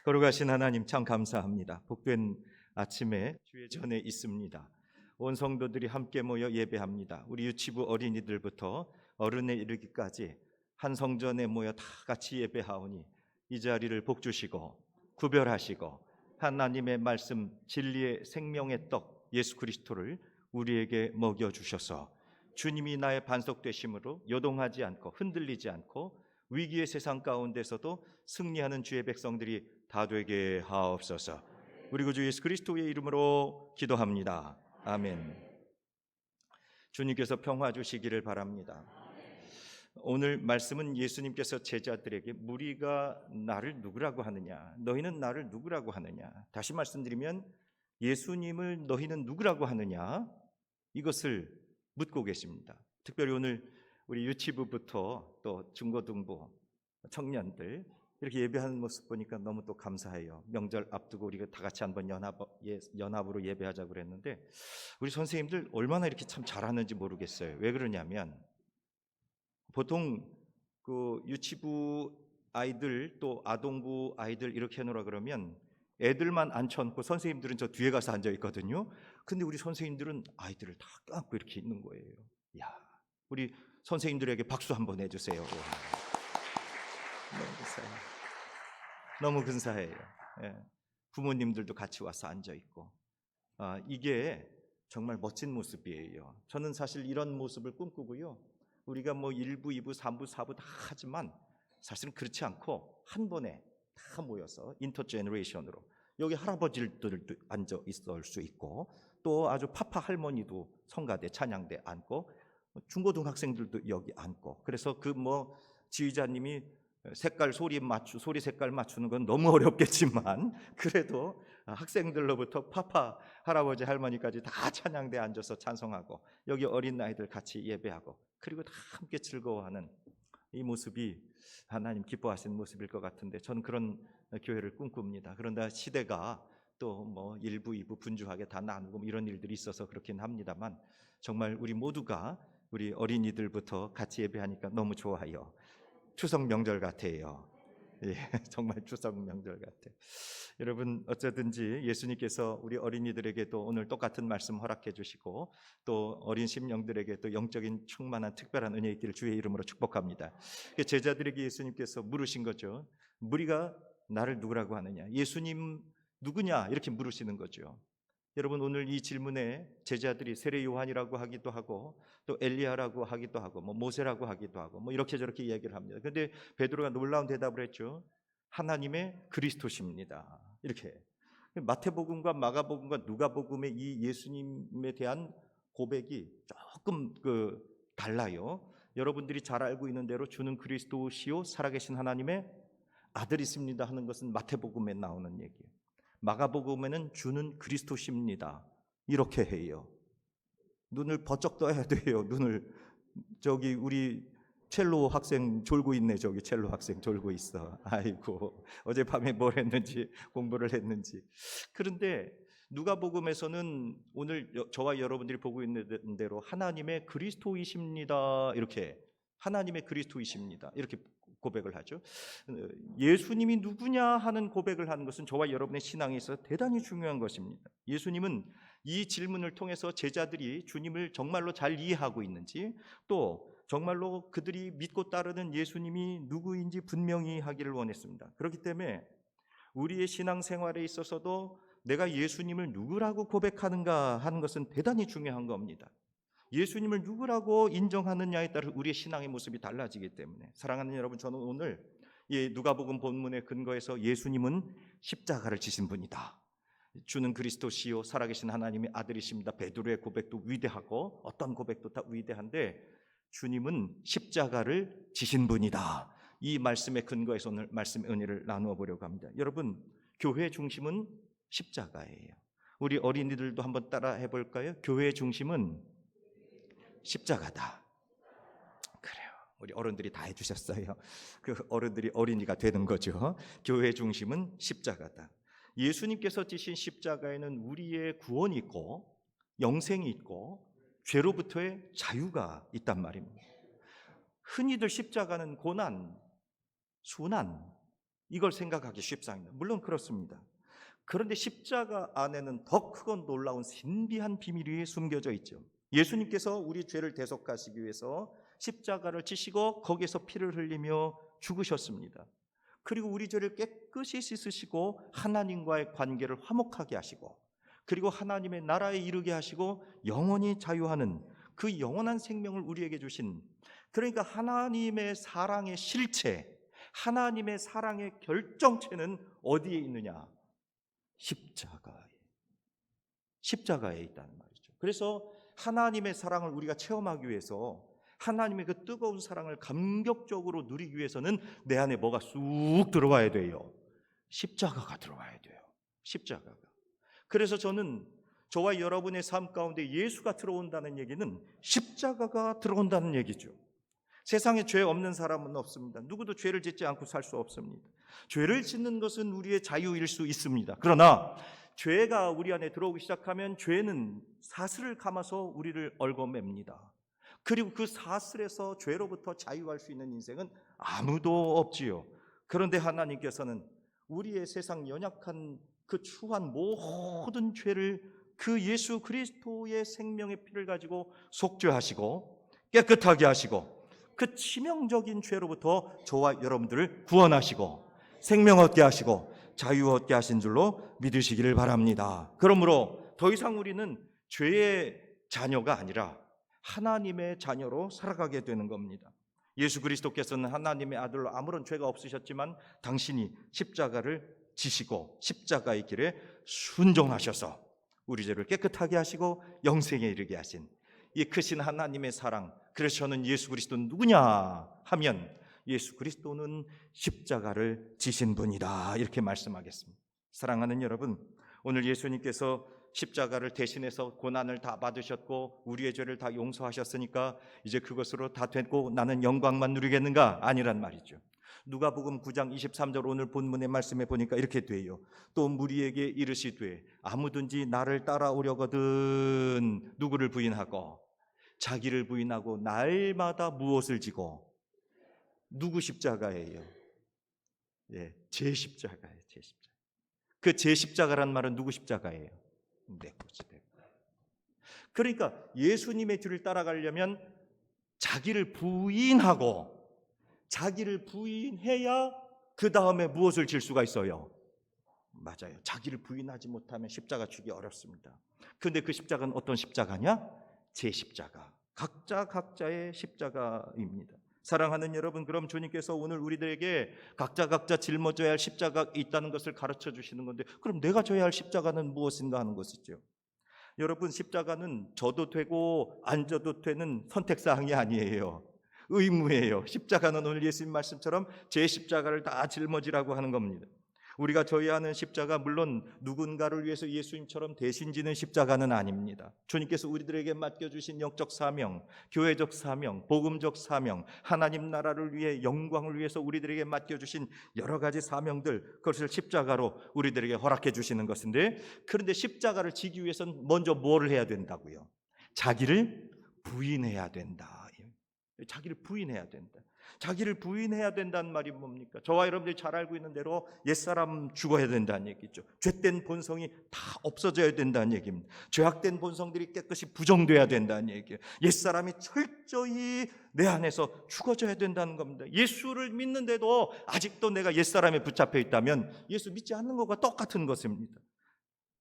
거룩하신 하나님 참 감사합니다. 복된 아침에 주의 전에 있습니다. 온 성도들이 함께 모여 예배합니다. 우리 유치부 어린이들부터 어른에 이르기까지 한 성전에 모여 다 같이 예배하오니 이 자리를 복주시고 구별하시고 하나님의 말씀 진리의 생명의 떡 예수 그리스도를 우리에게 먹여주셔서 주님이 나의 반석 되심으로 요동하지 않고 흔들리지 않고 위기의 세상 가운데서도 승리하는 주의 백성들이 다 되게 하옵소서. 우리 구주 예수 그리스도의 이름으로 기도합니다. 아멘. 주님께서 평화 주시기를 바랍니다. 오늘 말씀은 예수님께서 제자들에게 무리가 나를 누구라고 하느냐, 너희는 나를 누구라고 하느냐, 다시 말씀드리면 예수님을 너희는 누구라고 하느냐, 이것을 묻고 계십니다. 특별히 오늘 우리 유치부부터 또 중고등부 청년들 이렇게 예배하는 모습 보니까 너무 또 감사해요. 명절 앞두고 우리가 다 같이 한번 연합으로 예배하자고 그랬는데 우리 선생님들 얼마나 이렇게 참 잘하는지 모르겠어요. 왜 그러냐면 보통 그 유치부 아이들 또 아동부 아이들 이렇게 해놓으라 그러면 애들만 앉혀놓고 선생님들은 저 뒤에 가서 앉아 있거든요. 근데 우리 선생님들은 아이들을 다 껴안고 이렇게 있는 거예요. 야, 우리 선생님들에게 박수 한번 해주세요. 너무 근사해요. 너무 근사해요. 예. 부모님들도 같이 와서 앉아 있고, 이게 정말 멋진 모습이에요. 저는 사실 이런 모습을 꿈꾸고요. 우리가 뭐 1부, 2부, 3부, 4부 다 하지만 사실은 그렇지 않고 한 번에 다 모여서 인터제너레이션으로 여기 할아버지들도 앉아 있을 수 있고 또 아주 파파 할머니도 성가대 찬양대 앉고 중고등학생들도 여기 앉고 그래서 그 뭐 지휘자님이 소리 색깔 맞추는 건 너무 어렵겠지만 그래도 학생들로부터 파파 할아버지 할머니까지 다 찬양대에 앉아서 찬송하고 여기 어린 아이들 같이 예배하고 그리고 다 함께 즐거워하는 이 모습이 하나님 기뻐하시는 모습일 것 같은데 저는 그런 교회를 꿈꿉니다. 그런데 시대가 또 뭐 1부, 2부 분주하게 다 나누고 뭐 이런 일들이 있어서 그렇긴 합니다만 정말 우리 모두가 우리 어린이들부터 같이 예배하니까 너무 좋아요. 추석 명절 같아요. 예, 정말 추석 명절 같아요. 여러분 어쩌든지 예수님께서 우리 어린이들에게도 오늘 똑같은 말씀 허락해 주시고 또 어린 심령들에게 또 영적인 충만한 특별한 은혜 있기를 주의 이름으로 축복합니다. 제자들에게 예수님께서 물으신 거죠. 무리가 나를 누구라고 하느냐, 예수님 누구냐 이렇게 물으시는 거죠. 여러분 오늘 이 질문에 제자들이 세례 요한이라고 하기도 하고 또 엘리야라고 하기도 하고 뭐 모세라고 하기도 하고 뭐 이렇게 저렇게 이야기를 합니다. 그런데 베드로가 놀라운 대답을 했죠. 하나님의 그리스도십니다. 이렇게 마태복음과 마가복음과 누가복음의 이 예수님에 대한 고백이 조금 달라요. 여러분들이 잘 알고 있는 대로 주는 그리스도시요 살아계신 하나님의 아들이십니다 하는 것은 마태복음에 나오는 얘기예요. 마가복음에는 주는 그리스도십니다 이렇게 해요. 눈을 번쩍 떠야 돼요. 눈을 저기 우리 첼로 학생 졸고 있네. 저기 첼로 학생 졸고 있어. 아이고 어젯밤에 뭘 했는지 공부를 했는지. 그런데 누가복음에서는 오늘 저와 여러분들이 보고 있는 대로 하나님의 그리스도이십니다 이렇게 하나님의 그리스도이십니다 이렇게 고백을 하죠. 예수님이 누구냐 하는 고백을 하는 것은 저와 여러분의 신앙에 있어서 대단히 중요한 것입니다. 예수님은 이 질문을 통해서 제자들이 주님을 정말로 잘 이해하고 있는지 또 정말로 그들이 믿고 따르는 예수님이 누구인지 분명히 하기를 원했습니다. 그렇기 때문에 우리의 신앙생활에 있어서도 내가 예수님을 누구라고 고백하는가 하는 것은 대단히 중요한 겁니다. 예수님을 누구라고 인정하느냐에 따라 우리의 신앙의 모습이 달라지기 때문에 사랑하는 여러분, 저는 오늘 이 누가복음 본문의 근거에서 예수님은 십자가를 지신 분이다, 주는 그리스도시요 살아계신 하나님의 아들이십니다, 베드로의 고백도 위대하고 어떤 고백도 다 위대한데 주님은 십자가를 지신 분이다, 이 말씀의 근거에서 오늘 말씀의 은혜를 나누어 보려고 합니다. 여러분, 교회의 중심은 십자가예요. 우리 어린이들도 한번 따라 해볼까요? 교회의 중심은 십자가다. 그래요. 우리 어른들이 다 해주셨어요. 그 어른들이 어린이가 되는 거죠. 교회의 중심은 십자가다. 예수님께서 지신 십자가에는 우리의 구원이 있고 영생이 있고 죄로부터의 자유가 있단 말입니다. 흔히들 십자가는 고난, 순환 이걸 생각하기 쉽습니다. 물론 그렇습니다. 그런데 십자가 안에는 더 크고 놀라운 신비한 비밀이 숨겨져 있죠. 예수님께서 우리 죄를 대속하시기 위해서 십자가를 지시고 거기에서 피를 흘리며 죽으셨습니다. 그리고 우리 죄를 깨끗이 씻으시고 하나님과의 관계를 화목하게 하시고, 그리고 하나님의 나라에 이르게 하시고 영원히 자유하는 그 영원한 생명을 우리에게 주신, 그러니까 하나님의 사랑의 실체, 하나님의 사랑의 결정체는 어디에 있느냐? 십자가에 있다는 말이죠. 그래서 하나님의 사랑을 우리가 체험하기 위해서, 하나님의 그 뜨거운 사랑을 감격적으로 누리기 위해서는 내 안에 뭐가 쑥 들어와야 돼요? 십자가가 들어와야 돼요. 십자가가. 그래서 저와 여러분의 삶 가운데 예수가 들어온다는 얘기는 십자가가 들어온다는 얘기죠. 세상에 죄 없는 사람은 없습니다. 누구도 죄를 짓지 않고 살 수 없습니다. 죄를 짓는 것은 우리의 자유일 수 있습니다. 그러나 죄가 우리 안에 들어오기 시작하면 죄는 사슬을 감아서 우리를 얽어맵니다. 그리고 그 사슬에서 죄로부터 자유할 수 있는 인생은 아무도 없지요. 그런데 하나님께서는 우리의 세상 연약한 그 추한 모든 죄를 그 예수 그리스도의 생명의 피를 가지고 속죄하시고 깨끗하게 하시고 그 치명적인 죄로부터 저와 여러분들을 구원하시고 생명 얻게 하시고 자유 얻게 하신 줄로 믿으시기를 바랍니다. 그러므로 더 이상 우리는 죄의 자녀가 아니라 하나님의 자녀로 살아가게 되는 겁니다. 예수 그리스도께서는 하나님의 아들로 아무런 죄가 없으셨지만 당신이 십자가를 지시고 십자가의 길에 순종하셔서 우리 죄를 깨끗하게 하시고 영생에 이르게 하신 이 크신 하나님의 사랑, 그래서 저는 예수 그리스도는 누구냐 하면 예수 그리스도는 십자가를 지신 분이다, 이렇게 말씀하겠습니다. 사랑하는 여러분, 오늘 예수님께서 십자가를 대신해서 고난을 다 받으셨고 우리의 죄를 다 용서하셨으니까 이제 그것으로 다 됐고 나는 영광만 누리겠는가? 아니란 말이죠. 누가복음 9장 23절 오늘 본문의 말씀에 보니까 이렇게 돼요. 또 무리에게 이르시되 아무든지 나를 따라오려거든 누구를 부인하고 자기를 부인하고 날마다 무엇을 지고, 누구 십자가예요? 예, 제 십자가예요. 제 십자가. 그 제 십자가란 말은 누구 십자가예요? 내 것이에요. 그러니까 예수님의 뒤를 따라가려면 자기를 부인해야 그 다음에 무엇을 질 수가 있어요? 맞아요. 자기를 부인하지 못하면 십자가 지기 어렵습니다. 그런데 그 십자가는 어떤 십자가냐? 제 십자가. 각자의 십자가입니다. 사랑하는 여러분, 그럼 주님께서 오늘 우리들에게 각자 짊어져야 할 십자가 있다는 것을 가르쳐 주시는 건데, 그럼 내가 져야 할 십자가는 무엇인가 하는 것이죠. 여러분, 십자가는 져도 되고 안 져도 되는 선택사항이 아니에요. 의무예요. 십자가는 오늘 예수님 말씀처럼 제 십자가를 다 짊어지라고 하는 겁니다. 우리가 져야 하는 십자가, 물론 누군가를 위해서 예수님처럼 대신 지는 십자가는 아닙니다. 주님께서 우리들에게 맡겨주신 영적 사명, 교회적 사명, 복음적 사명, 하나님 나라를 위해 영광을 위해서 우리들에게 맡겨주신 여러 가지 사명들, 그것을 십자가로 우리들에게 허락해 주시는 것인데, 그런데 십자가를 지기 위해서는 먼저 뭐를 해야 된다고요? 자기를 부인해야 된다. 자기를 부인해야 된다. 자기를 부인해야 된다는 말이 뭡니까? 저와 여러분들이 잘 알고 있는 대로 옛사람 죽어야 된다는 얘기죠. 죄된 본성이 다 없어져야 된다는 얘기입니다. 죄악된 본성들이 깨끗이 부정돼야 된다는 얘기예요. 옛사람이 철저히 내 안에서 죽어져야 된다는 겁니다. 예수를 믿는데도 아직도 내가 옛사람에 붙잡혀 있다면 예수 믿지 않는 것과 똑같은 것입니다.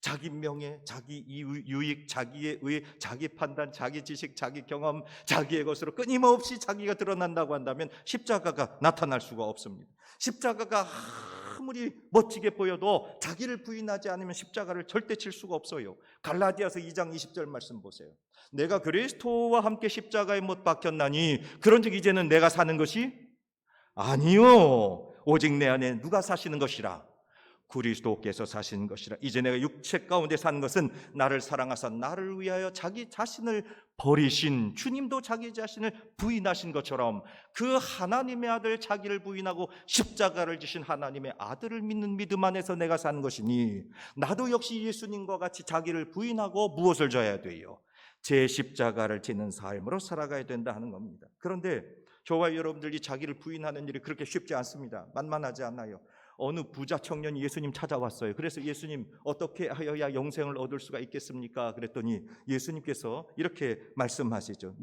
자기 명예, 자기 유익, 자기의 의, 자기 판단, 자기 지식, 자기 경험, 자기의 것으로 끊임없이 자기가 드러난다고 한다면 십자가가 나타날 수가 없습니다. 십자가가 아무리 멋지게 보여도 자기를 부인하지 않으면 십자가를 절대 칠 수가 없어요. 갈라디아서 2장 20절 말씀 보세요. 내가 그리스도와 함께 십자가에 못 박혔나니 그런즉 이제는 내가 사는 것이 아니요 오직 내 안에 누가 사시는 것이라? 그리스도께서 사신 것이라. 이제 내가 육체 가운데 산 것은 나를 사랑하사 나를 위하여 자기 자신을 버리신 주님도 자기 자신을 부인하신 것처럼 그 하나님의 아들 자기를 부인하고 십자가를 지신 하나님의 아들을 믿는 믿음 안에서 내가 사는 것이니 나도 역시 예수님과 같이 자기를 부인하고 무엇을 져야 돼요? 제 십자가를 지는 삶으로 살아가야 된다 하는 겁니다. 그런데 저와 여러분들이 자기를 부인하는 일이 그렇게 쉽지 않습니다. 만만하지 않아요. 어느 부자 청년이 예수님 찾아왔어요. 그래서 예수님 어떻게 하여야 영생을 얻을 수가 있겠습니까? 그랬더니 예수님께서 이렇게 말씀하시죠.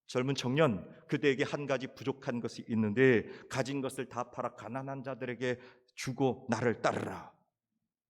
젊은 청년, 그대에게 한 가지 부족한 것이 있는데 가진 것을 다 팔아 가난한 자들에게 주고 나를 따르라.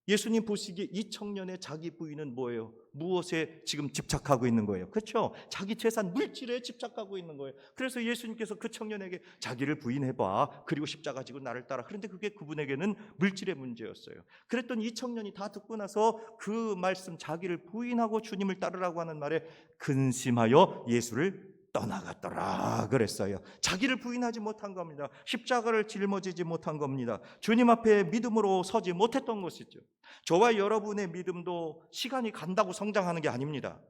예수님 보시기에 이 청년의 자기 부인은 뭐예요? 무엇에 지금 집착하고 있는 거예요? 그렇죠? 자기 재산, 물질에 집착하고 있는 거예요. 그래서 예수님께서 그 청년에게 자기를 부인해봐, 그리고 십자가 지고 나를 따라. 그런데 그게 그분에게는 물질의 문제였어요. 그랬더니 이 청년이 다 듣고 나서 그 말씀, 자기를 부인하고 주님을 따르라고 하는 말에 근심하여 예수를 떠나갔더라 그랬어요. 자기를 부인하지 못한 겁니다. 십자가를 짊어지지 못한 겁니다. 주님 앞에 믿음으로 서지 못했던 것이죠. 저와 여러분의 믿음도 시간이 간다고 성장하는 게 아닙니다.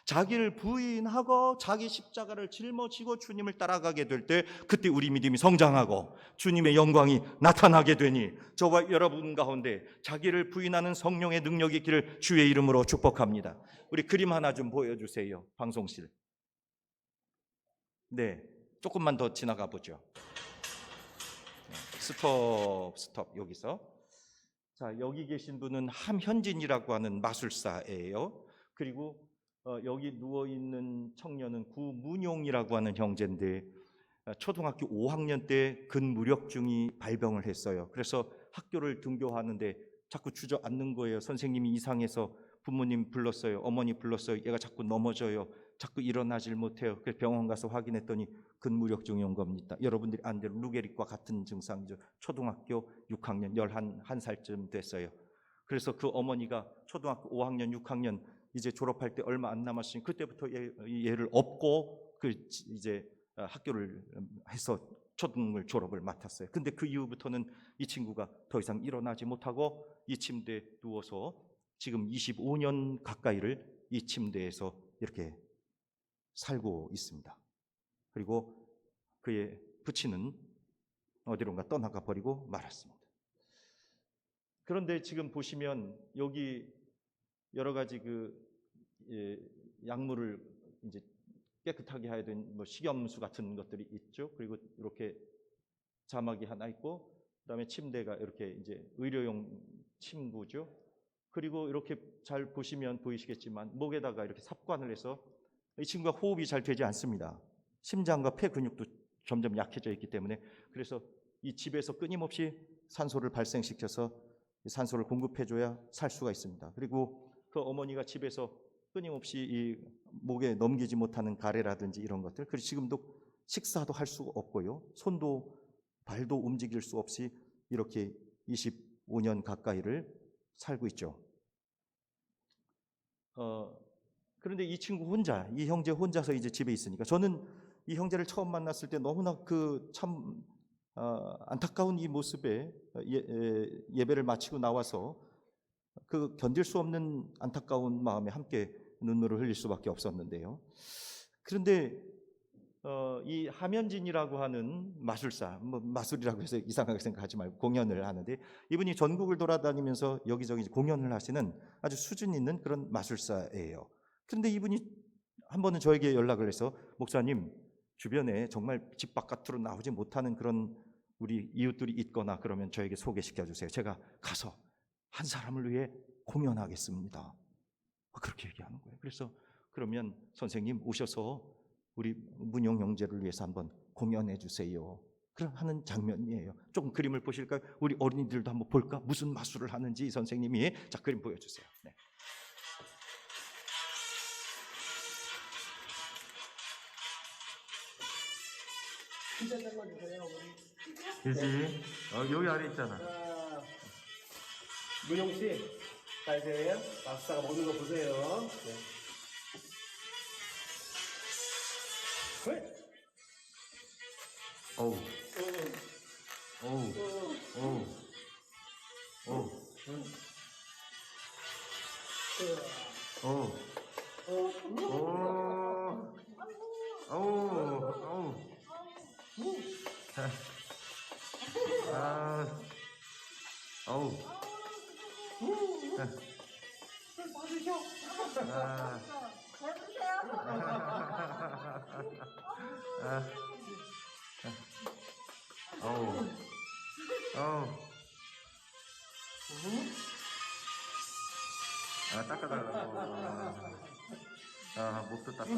자기를 부인하고 자기 십자가를 짊어지고 주님을 따라가게 될 때, 그때 우리 믿음이 성장하고 주님의 영광이 나타나게 되니 저와 여러분 가운데 자기를 부인하는 성령의 능력이 있기를 주의 이름으로 축복합니다. 우리 그림 하나 좀 보여주세요. 방송실. 네, 조금만 더 지나가 보죠. 스톱 여기서. 자, 여기 계신 분은 함현진이라고 하는 마술사예요. 그리고 여기 누워 있는 청년은 구문용이라고 하는 형제인데 초등학교 5학년 때 근무력증이 발병을 했어요. 그래서 학교를 등교하는데 자꾸 주저앉는 거예요. 선생님이 이상해서 부모님 불렀어요. 어머니 불렀어요. 얘가 자꾸 넘어져요. 자꾸 일어나질 못해요. 그래서 병원 가서 확인했더니 근무력증이 온 겁니다. 여러분들이 아는 대로 루게릭과 같은 증상이죠. 초등학교 6학년 11살쯤 됐어요. 그래서 그 어머니가 초등학교 5학년 6학년 이제 졸업할 때 얼마 안 남았으니 그때부터 얘를 업고 이제 학교를 해서 초등을 졸업을 맡았어요. 근데 그 이후부터는 이 친구가 더 이상 일어나지 못하고 이 침대에 누워서 지금 25년 가까이를 이 침대에서 이렇게 살고 있습니다. 그리고 그의 부친은 어디론가 떠나가 버리고 말았습니다. 그런데 지금 보시면 여기 여러 가지 약물을 이제 깨끗하게 해야 되는 식염수 같은 것들이 있죠. 그리고 이렇게 자막이 하나 있고, 그다음에 침대가 이렇게 이제 의료용 침구죠. 그리고 이렇게 잘 보시면 보이시겠지만 목에다가 이렇게 삽관을 해서 이 친구가 호흡이 잘 되지 않습니다. 심장과 폐 근육도 점점 약해져 있기 때문에. 그래서 이 집에서 끊임없이 산소를 발생시켜서 산소를 공급해줘야 살 수가 있습니다. 그리고 그 어머니가 집에서 끊임없이 이 목에 넘기지 못하는 가래라든지 이런 것들, 그리고 지금도 식사도 할 수가 없고요, 손도 발도 움직일 수 없이 이렇게 25년 가까이를 살고 있죠. 그런데 이 친구 혼자, 이 형제 혼자서 이제 집에 있으니까, 저는 이 형제를 처음 만났을 때 너무나 참 안타까운 이 모습에 예배를 마치고 나와서 견딜 수 없는 안타까운 마음에 함께 눈물을 흘릴 수밖에 없었는데요. 그런데 이 함현진이라고 하는 마술사, 마술이라고 해서 이상하게 생각하지 말고 공연을 하는데, 이분이 전국을 돌아다니면서 여기저기 공연을 하시는 아주 수준 있는 그런 마술사예요. 그런데 이분이 한 번은 저에게 연락을 해서, 목사님, 주변에 정말 집 바깥으로 나오지 못하는 그런 우리 이웃들이 있거나 그러면 저에게 소개시켜 주세요. 제가 가서 한 사람을 위해 공연하겠습니다. 그렇게 얘기하는 거예요. 그래서 그러면 선생님 오셔서 우리 문용 형제를 위해서 한번 공연해 주세요. 그런 하는 장면이에요. 조금 그림을 보실까요? 우리 어린이들도 한번 볼까? 무슨 마술을 하는지 선생님이. 자, 그림 보여주세요. 네. 그지? 여기 아래 있잖아. 문용 씨, 자 이제 마술사가 먹는 거 보세요. 네. 어우, 어우, 어우, 어우, 어우, 어우, 어우, 아, 닦아달라고. 목도 닦고.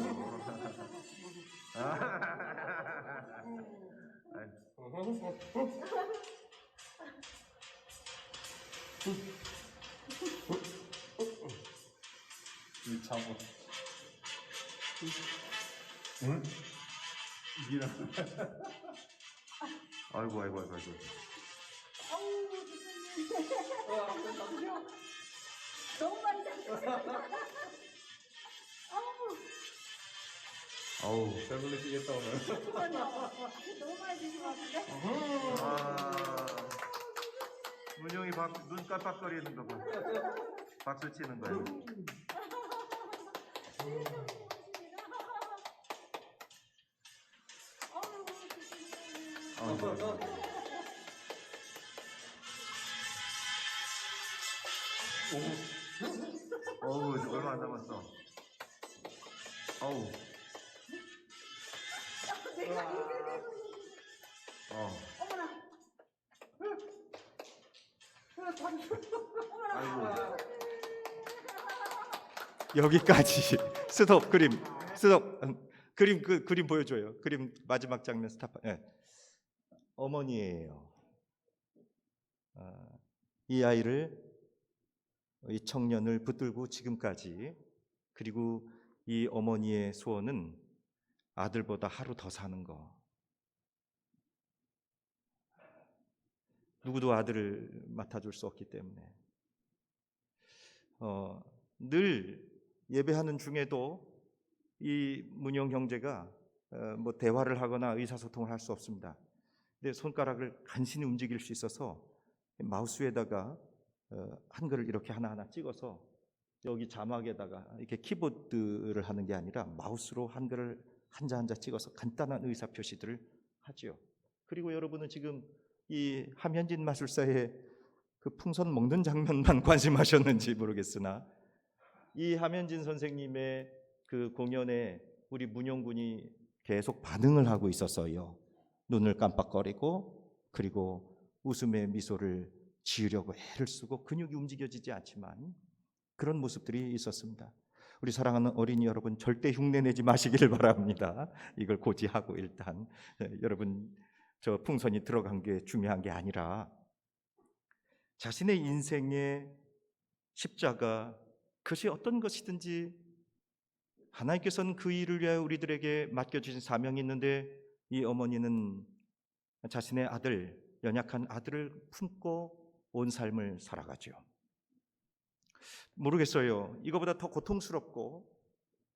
이 참고. 응? 미라. 아이고. 아우, 교수님. 너무 많이 잡으셨어요. 아우. 배불리시겠다 오늘. 너무 많이 드신 것 같은데? 문영이 눈 깜빡거리는 거 봐. 박수 치는 거야. 어우, 얼마 안 남았어. 어우. 어머나. 아이고. 여기까지. 스톱 그림. 스톱. 그림 그림 보여줘요. 그림 마지막 장면 스탑. 네. 어머니예요. 이 아이를 이 청년을 붙들고 지금까지 그리고 이 어머니의 소원은 아들보다 하루 더 사는 거. 누구도 아들을 맡아줄 수 없기 때문에 늘 예배하는 중에도 이 문영 형제가 뭐 대화를 하거나 의사소통을 할 수 없습니다. 근데 손가락을 간신히 움직일 수 있어서 마우스에다가 한글을 이렇게 하나하나 찍어서 여기 자막에다가 이렇게 키보드를 하는 게 아니라 마우스로 한글을 한자 한자 찍어서 간단한 의사 표시들을 하지요. 그리고 여러분은 지금 이 함현진 마술사의 그 풍선 먹는 장면만 관심하셨는지 모르겠으나 이 함현진 선생님의 그 공연에 우리 문용군이 계속 반응을 하고 있었어요. 눈을 깜빡거리고 그리고 웃음의 미소를 지으려고 애를 쓰고 근육이 움직여지지 않지만 그런 모습들이 있었습니다. 우리 사랑하는 어린이 여러분, 절대 흉내내지 마시기를 바랍니다. 이걸 고지하고 일단 여러분 저 풍선이 들어간 게 중요한 게 아니라 자신의 인생의 십자가, 그것이 어떤 것이든지 하나님께서는 그 일을 위하여 우리들에게 맡겨주신 사명이 있는데 이 어머니는 자신의 아들, 연약한 아들을 품고 온 삶을 살아가죠. 모르겠어요. 이거보다 더 고통스럽고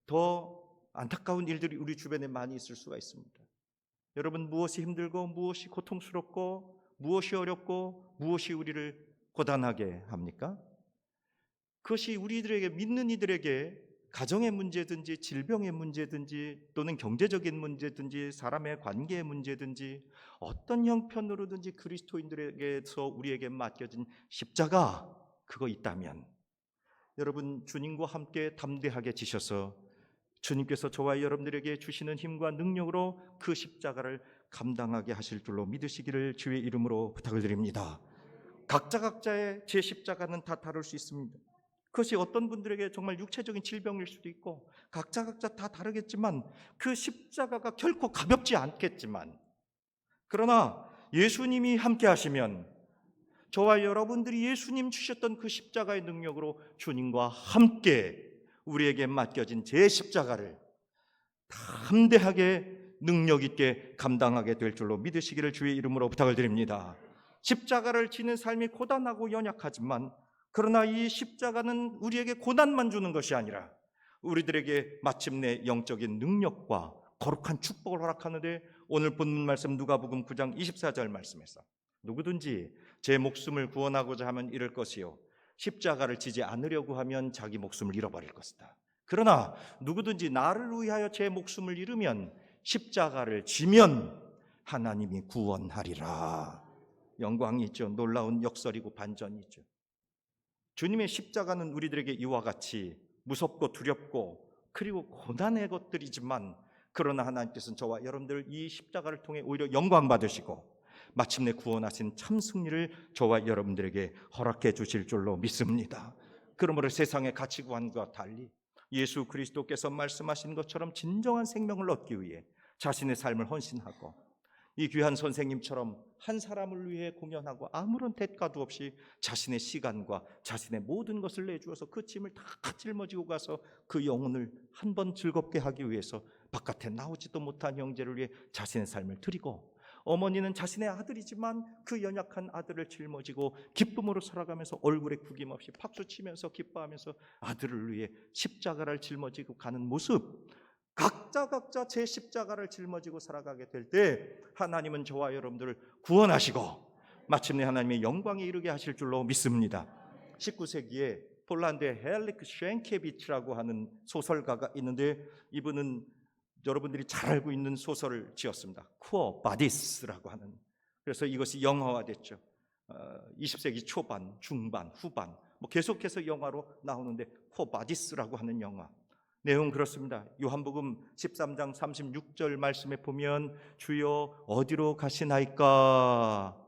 더 안타까운 일들이 우리 주변에 많이 있을 수가 있습니다. 여러분, 무엇이 힘들고 무엇이 고통스럽고 무엇이 어렵고 무엇이 우리를 고단하게 합니까? 그것이 우리들에게, 믿는 이들에게 가정의 문제든지 질병의 문제든지 또는 경제적인 문제든지 사람의 관계의 문제든지 어떤 형편으로든지 그리스도인들에게서 우리에게 맡겨진 십자가, 그거 있다면 여러분 주님과 함께 담대하게 지셔서 주님께서 저와 여러분들에게 주시는 힘과 능력으로 그 십자가를 감당하게 하실 줄로 믿으시기를 주의 이름으로 부탁을 드립니다. 각자의 제 십자가는 다 다를 수 있습니다. 그것이 어떤 분들에게 정말 육체적인 질병일 수도 있고 각자 다 다르겠지만 그 십자가가 결코 가볍지 않겠지만 그러나 예수님이 함께 하시면 저와 여러분들이 예수님 주셨던 그 십자가의 능력으로 주님과 함께 우리에게 맡겨진 제 십자가를 담대하게 능력 있게 감당하게 될 줄로 믿으시기를 주의 이름으로 부탁을 드립니다. 십자가를 지는 삶이 고단하고 연약하지만 그러나 이 십자가는 우리에게 고난만 주는 것이 아니라 우리들에게 마침내 영적인 능력과 거룩한 축복을 허락하는데 오늘 본문 말씀 누가복음 9장 24절 말씀에서 누구든지 제 목숨을 구원하고자 하면 잃을 것이요 십자가를 지지 않으려고 하면 자기 목숨을 잃어버릴 것이다. 그러나 누구든지 나를 위하여 제 목숨을 잃으면 십자가를 지면 하나님이 구원하리라. 영광이 있죠. 놀라운 역설이고 반전이 있죠. 주님의 십자가는 우리들에게 이와 같이 무섭고 두렵고 그리고 고난의 것들이지만 그러나 하나님께서는 저와 여러분들 이 십자가를 통해 오히려 영광 받으시고 마침내 구원하신 참 승리를 저와 여러분들에게 허락해 주실 줄로 믿습니다. 그러므로 세상의 가치관과 달리 예수 그리스도께서 말씀하신 것처럼 진정한 생명을 얻기 위해 자신의 삶을 헌신하고 이 귀한 선생님처럼 한 사람을 위해 공연하고 아무런 대가도 없이 자신의 시간과 자신의 모든 것을 내주어서 그 짐을 다 짊어지고 가서 그 영혼을 한 번 즐겁게 하기 위해서 바깥에 나오지도 못한 형제를 위해 자신의 삶을 드리고, 어머니는 자신의 아들이지만 그 연약한 아들을 짊어지고 기쁨으로 살아가면서 얼굴에 구김없이 박수치면서 기뻐하면서 아들을 위해 십자가를 짊어지고 가는 모습, 각자 제 십자가를 짊어지고 살아가게 될 때 하나님은 저와 여러분들을 구원하시고 마침내 하나님의 영광에 이르게 하실 줄로 믿습니다. 19세기에 폴란드의 헬리크 쉔케비치라고 하는 소설가가 있는데, 이분은 여러분들이 잘 알고 있는 소설을 지었습니다. 쿠어 바디스라고 하는. 그래서 이것이 영화화됐죠. 20세기 초반, 중반, 후반 계속해서 영화로 나오는데 쿠어 바디스라고 하는 영화. 내용 그렇습니다. 요한복음 13장 36절 말씀에 보면 주여 어디로 가시나이까?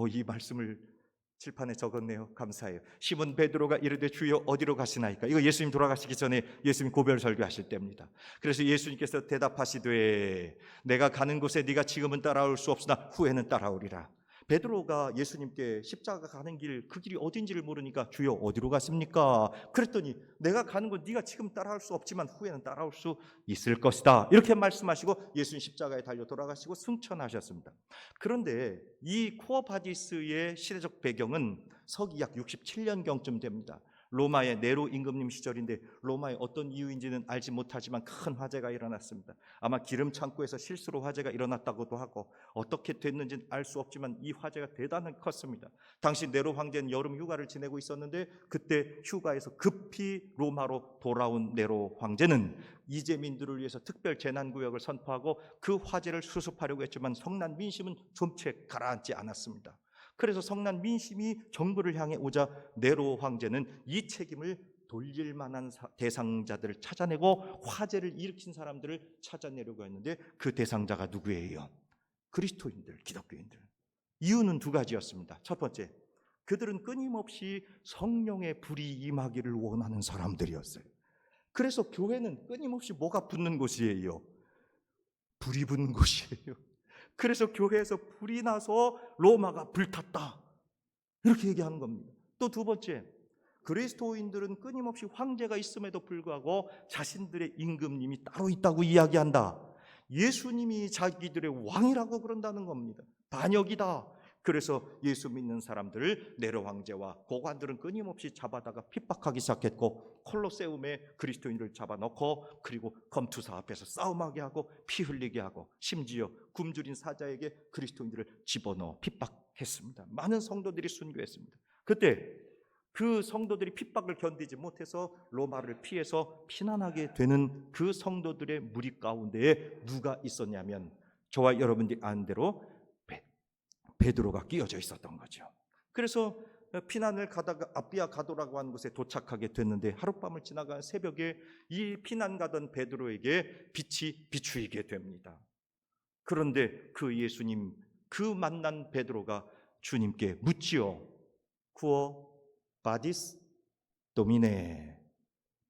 이 말씀을 칠판에 적었네요. 감사해요. 시몬 베드로가 이르되 주여 어디로 가시나이까? 이거 예수님 돌아가시기 전에 예수님 고별 설교하실 때입니다. 그래서 예수님께서 대답하시되 내가 가는 곳에 네가 지금은 따라올 수 없으나 후에는 따라오리라. 베드로가 예수님께 십자가 가는 길, 그 길이 어딘지를 모르니까 주여 어디로 가십니까? 그랬더니 내가 가는 곳 네가 지금 따라올 수 없지만 후에는 따라올 수 있을 것이다, 이렇게 말씀하시고 예수님 십자가에 달려 돌아가시고 승천하셨습니다. 그런데 이 쿠어바디스의 시대적 배경은 서기 약 67년경쯤 됩니다. 로마의 네로 임금님 시절인데 로마의 어떤 이유인지는 알지 못하지만 큰 화재가 일어났습니다. 아마 기름 창고에서 실수로 화재가 일어났다고도 하고 어떻게 됐는지는 알 수 없지만 이 화재가 대단히 컸습니다. 당시 네로 황제는 여름 휴가를 지내고 있었는데 그때 휴가에서 급히 로마로 돌아온 네로 황제는 이재민들을 위해서 특별 재난구역을 선포하고 그 화재를 수습하려고 했지만 성난 민심은 좀채 가라앉지 않았습니다. 그래서 성난 민심이 정부를 향해 오자 네로 황제는 이 책임을 돌릴 만한 대상자들을 찾아내고 화재를 일으킨 사람들을 찾아내려고 했는데 그 대상자가 누구예요? 그리스도인들, 기독교인들. 이유는 두 가지였습니다. 첫 번째, 그들은 끊임없이 성령의 불이 임하기를 원하는 사람들이었어요. 그래서 교회는 끊임없이 뭐가 붙는 곳이에요? 불이 붙는 곳이에요. 그래서 교회에서 불이 나서 로마가 불탔다, 이렇게 얘기하는 겁니다. 또 두 번째, 그리스도인들은 끊임없이 황제가 있음에도 불구하고 자신들의 임금님이 따로 있다고 이야기한다. 예수님이 자기들의 왕이라고 그런다는 겁니다. 반역이다. 그래서 예수 믿는 사람들을 네로 황제와 고관들은 끊임없이 잡아다가 핍박하기 시작했고, 콜로세움에 그리스도인들을 잡아넣고 그리고 검투사 앞에서 싸움하게 하고 피 흘리게 하고 심지어 굶주린 사자에게 그리스도인들을 집어넣어 핍박했습니다. 많은 성도들이 순교했습니다. 그때 그 성도들이 핍박을 견디지 못해서 로마를 피해서 피난하게 되는 그 성도들의 무리 가운데에 누가 있었냐면 저와 여러분들이 아는 대로 베드로가 끼어져 있었던 거죠. 그래서 피난을 가다가 아비아 가도라고 하는 곳에 도착하게 됐는데 하룻밤을 지나간 새벽에 이 피난 가던 베드로에게 빛이 비추이게 됩니다. 그런데 그 예수님, 그 만난 베드로가 주님께 묻지요. 쿠어 바디스 도미네,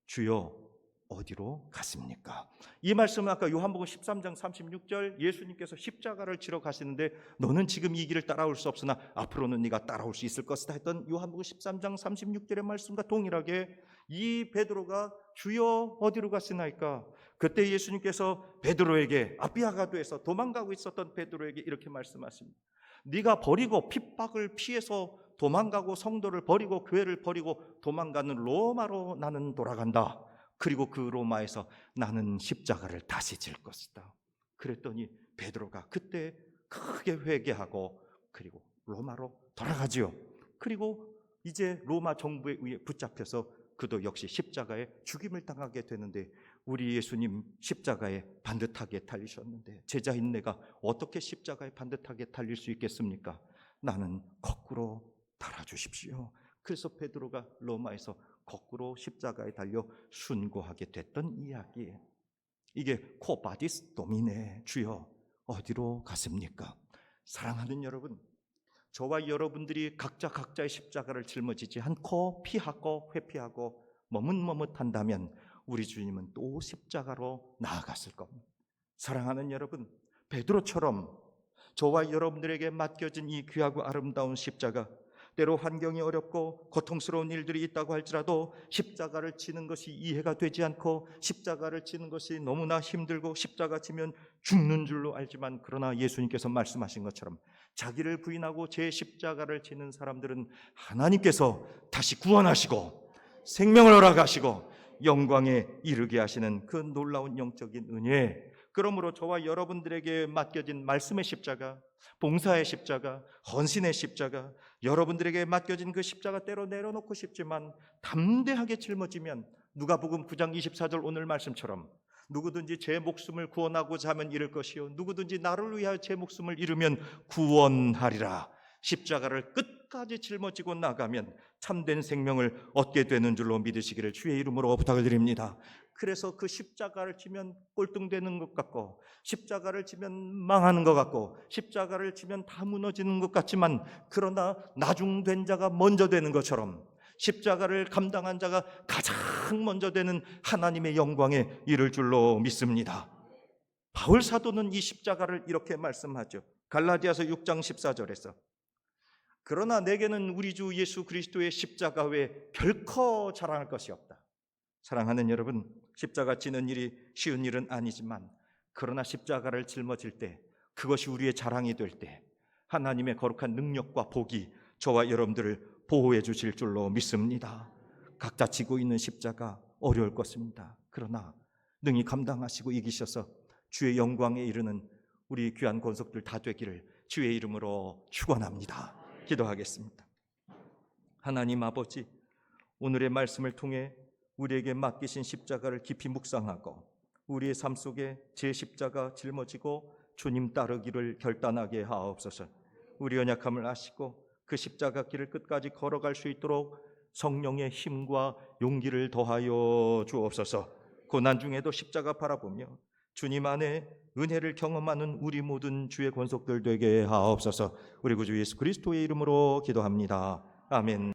주여 어디로 갔습니까? 이 말씀은 아까 요한복음 13장 36절 예수님께서 십자가를 지러 가시는데 너는 지금 이 길을 따라올 수 없으나 앞으로는 네가 따라올 수 있을 것이다 했던 요한복음 13장 36절의 말씀과 동일하게 이 베드로가 주여 어디로 갔으나이까? 그때 예수님께서 베드로에게 아비아가도에서 도망가고 있었던 베드로에게 이렇게 말씀하십니다. 네가 버리고 핍박을 피해서 도망가고 성도를 버리고 교회를 버리고 도망가는 로마로 나는 돌아간다. 그리고 그 로마에서 나는 십자가를 다시 질 것이다. 그랬더니 베드로가 그때 크게 회개하고 그리고 로마로 돌아가지요. 그리고 이제 로마 정부에 의해 붙잡혀서 그도 역시 십자가에 죽임을 당하게 되는데, 우리 예수님 십자가에 반듯하게 달리셨는데 제자인 내가 어떻게 십자가에 반듯하게 달릴 수 있겠습니까? 나는 거꾸로 달아주십시오. 그래서 베드로가 로마에서 거꾸로 십자가에 달려 순교하게 됐던 이야기예요. 이게 코바디스 도미네, 주여 어디로 갔습니까? 사랑하는 여러분, 저와 여러분들이 각자의 십자가를 짊어지지 않고 피하고 회피하고 머뭇머뭇한다면 우리 주님은 또 십자가로 나아갔을 겁니다. 사랑하는 여러분, 베드로처럼 저와 여러분들에게 맡겨진 이 귀하고 아름다운 십자가, 때로 환경이 어렵고 고통스러운 일들이 있다고 할지라도 십자가를 지는 것이 이해가 되지 않고 십자가를 지는 것이 너무나 힘들고 십자가 지면 죽는 줄로 알지만, 그러나 예수님께서 말씀하신 것처럼 자기를 부인하고 제 십자가를 지는 사람들은 하나님께서 다시 구원하시고 생명을 허락하시고 영광에 이르게 하시는 그 놀라운 영적인 은혜, 그러므로 저와 여러분들에게 맡겨진 말씀의 십자가, 봉사의 십자가, 헌신의 십자가, 여러분들에게 맡겨진 그 십자가 때로 내려놓고 싶지만 담대하게 짊어지면 누가복음 9장 24절 오늘 말씀처럼 누구든지 제 목숨을 구원하고자 하면 잃을 것이요 누구든지 나를 위하여 제 목숨을 잃으면 구원하리라. 십자가를 끝까지 짊어지고 나가면 참된 생명을 얻게 되는 줄로 믿으시기를 주의 이름으로 부탁을 드립니다. 그래서 그 십자가를 지면 꼴등되는 것 같고, 십자가를 지면 망하는 것 같고, 십자가를 지면 다 무너지는 것 같지만, 그러나 나중된 자가 먼저 되는 것처럼 십자가를 감당한 자가 가장 먼저 되는 하나님의 영광에 이를 줄로 믿습니다. 바울 사도는 이 십자가를 이렇게 말씀하죠. 갈라디아서 6장 14절에서 그러나 내게는 우리 주 예수 그리스도의 십자가 외에 결코 자랑할 것이 없다. 사랑하는 여러분, 십자가 지는 일이 쉬운 일은 아니지만, 그러나 십자가를 짊어질 때, 그것이 우리의 자랑이 될 때 하나님의 거룩한 능력과 복이 저와 여러분들을 보호해 주실 줄로 믿습니다. 각자 지고 있는 십자가 어려울 것입니다. 그러나 능히 감당하시고 이기셔서 주의 영광에 이르는 우리 귀한 권속들 다 되기를 주의 이름으로 축원합니다. 기도하겠습니다. 하나님 아버지, 오늘의 말씀을 통해 우리에게 맡기신 십자가를 깊이 묵상하고 우리의 삶 속에 제 십자가 짊어지고 주님 따르기를 결단하게 하옵소서. 우리 연약함을 아시고 그 십자가 길을 끝까지 걸어갈 수 있도록 성령의 힘과 용기를 더하여 주옵소서. 고난 중에도 십자가 바라보며 주님 안에 은혜를 경험하는 우리 모든 주의 권속들 되게 하옵소서. 우리 구주 예수 그리스도의 이름으로 기도합니다. 아멘.